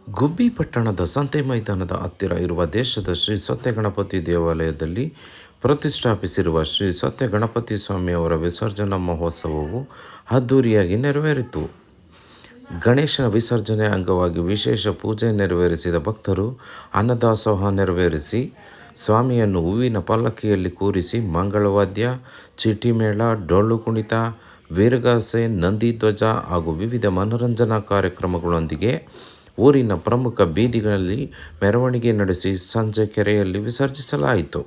ಗುಬ್ಬಿ ಪಟ್ಟಣದ ಸಂತೆ ಮೈದಾನದ ಹತ್ತಿರ ಇರುವ ದೇಶದ ಶ್ರೀ ಸತ್ಯಗಣಪತಿ ದೇವಾಲಯದಲ್ಲಿ ಪ್ರತಿಷ್ಠಾಪಿಸಿರುವ ಶ್ರೀ ಸತ್ಯಗಣಪತಿ ಸ್ವಾಮಿಯವರ ವಿಸರ್ಜನಾ ಮಹೋತ್ಸವವು ಅದ್ದೂರಿಯಾಗಿ ನೆರವೇರಿತು. ಗಣೇಶನ ವಿಸರ್ಜನೆ ಅಂಗವಾಗಿ ವಿಶೇಷ ಪೂಜೆ ನೆರವೇರಿಸಿದ ಭಕ್ತರು ಅನ್ನದಾಸೋಹ ನೆರವೇರಿಸಿ ಸ್ವಾಮಿಯನ್ನು ಹೂವಿನ ಪಲ್ಲಕ್ಕಿಯಲ್ಲಿ ಕೂರಿಸಿ ಮಂಗಳವಾದ್ಯ, ಚೀಟಿಮೇಳ, ಡೊಳ್ಳು ಕುಣಿತ, ವೀರಗಾಸೆ, ನಂದಿಧ್ವಜ ಹಾಗೂ ವಿವಿಧ ಮನರಂಜನಾ ಕಾರ್ಯಕ್ರಮಗಳೊಂದಿಗೆ ಊರಿನ ಪ್ರಮುಖ ಬೀದಿಗಳಲ್ಲಿ ಮೆರವಣಿಗೆ ನಡೆಸಿ ಸಂಜೆ ಕೆರೆಯಲ್ಲಿ ವಿಸರ್ಜಿಸಲಾಯಿತು.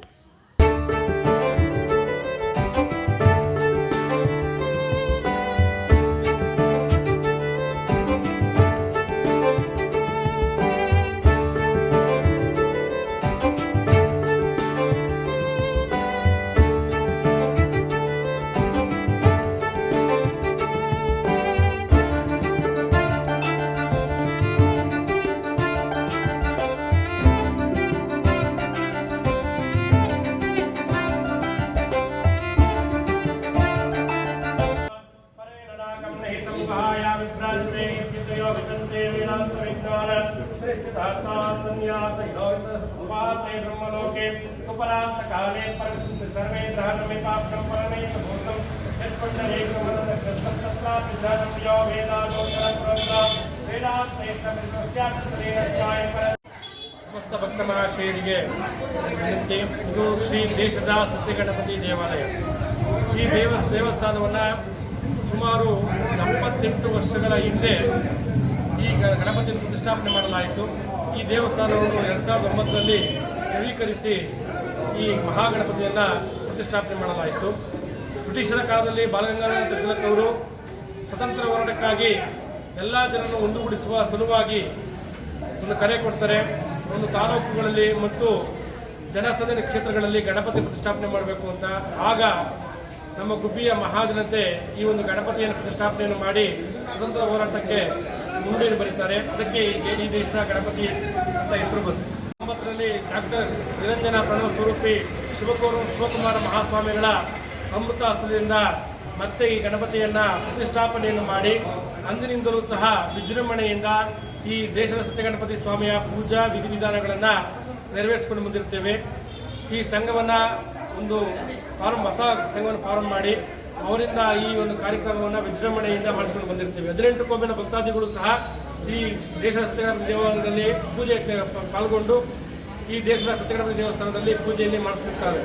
ब्रह्मलोके उपरास्तकाले परस्थित सर्वे ग्रहणमिपाक्षं परमेश्वरभूतं यत्पुण्डरीकमनदग्रस्तस्मात्पिधानप्रियो ಸಮಸ್ತ ಭಕ್ತ ಮಹಾಶಯರಿಗೆ ವಿನಂತಿ. ಇದು ಶ್ರೀ ದೇಶದ ಸತ್ಯಗಣಪತಿ ದೇವಾಲಯ. ಈ ದೇವಸ್ಥಾನವನ್ನು ಸುಮಾರು 78 ವರ್ಷಗಳ ಹಿಂದೆ ಈ ಗಣಪತಿಯನ್ನು ಪ್ರತಿಷ್ಠಾಪನೆ ಮಾಡಲಾಯಿತು. ಈ ದೇವಸ್ಥಾನವನ್ನು 2009ರಲ್ಲಿ ನವೀಕರಿಸಿ ಈ ಮಹಾಗಣಪತಿಯನ್ನು ಪ್ರತಿಷ್ಠಾಪನೆ ಮಾಡಲಾಯಿತು. ಬ್ರಿಟಿಷರ ಕಾಲದಲ್ಲಿ ಬಾಲಗಂಗಾಧರ ತಿಲಕ್ ಅವರು ಸ್ವತಂತ್ರ ಹೋರಾಟಕ್ಕಾಗಿ ಎಲ್ಲ ಜನರನ್ನು ಒಂದುಗೂಡಿಸುವ ಸಲುವಾಗಿ ಒಂದು ಕರೆ ಕೊಡ್ತಾರೆ. ಒಂದು ತಾಲೂಕುಗಳಲ್ಲಿ ಮತ್ತು ಜನಸಂದಣಿ ಕ್ಷೇತ್ರಗಳಲ್ಲಿ ಗಣಪತಿ ಪ್ರತಿಷ್ಠಾಪನೆ ಮಾಡಬೇಕು ಅಂತ. ಆಗ ನಮ್ಮ ಗುಬ್ಬಿಯ ಮಹಾಜನತೆ ಈ ಒಂದು ಗಣಪತಿಯನ್ನು ಪ್ರತಿಷ್ಠಾಪನೆಯನ್ನು ಮಾಡಿ ಸ್ವತಂತ್ರ ಹೋರಾಟಕ್ಕೆ ಮುಂಡೇನು ಬರೀತಾರೆ. ಅದಕ್ಕೆ ಈ ದೇಶದ ಗಣಪತಿ ಅಂತ ಹೆಸರು ಬಂತು. 19ರಲ್ಲಿ ಡಾಕ್ಟರ್ ನಿರಂಜನ ಪ್ರಣವ ಸ್ವರೂಪಿ ಶಿವಕುಮಾರ ಮಹಾಸ್ವಾಮಿಗಳ ಅಮೃತ ಹಸ್ತದಿಂದ ಮತ್ತೆ ಈ ಗಣಪತಿಯನ್ನು ಪ್ರತಿಷ್ಠಾಪನೆಯನ್ನು ಮಾಡಿ ಅಂದಿನಿಂದಲೂ ಸಹ ವಿಜೃಂಭಣೆಯಿಂದ ಈ ದೇಶದ ಸತ್ಯಗಣಪತಿ ಸ್ವಾಮಿಯ ಪೂಜಾ ವಿಧಿವಿಧಾನಗಳನ್ನು ನೆರವೇರಿಸಿಕೊಂಡು ಬಂದಿರುತ್ತೇವೆ. ಈ ಸಂಘವನ್ನು ಒಂದು ಹೊಸ ಸಂಘವನ್ನು ಫಾರ್ಮ್ ಮಾಡಿ ಅವರಿಂದ ಈ ಒಂದು ಕಾರ್ಯಕ್ರಮವನ್ನು ವಿಜೃಂಭಣೆಯಿಂದ ಮಾಡಿಸಿಕೊಂಡು ಬಂದಿರ್ತೇವೆ. 18 ಕೊಂಬಿನ ಭಕ್ತಾದಿಗಳು ಸಹ ಈ ದೇಶದ ಸತ್ಯಗಣಪತಿ ದೇವಾಲಯದಲ್ಲಿ ಪೂಜೆ ಪಾಲ್ಗೊಂಡು ಈ ದೇಶದ ಸತ್ಯಗಣಪತಿ ದೇವಸ್ಥಾನದಲ್ಲಿ ಪೂಜೆಯಲ್ಲಿ ಮಾಡಿಸುತ್ತಾರೆ.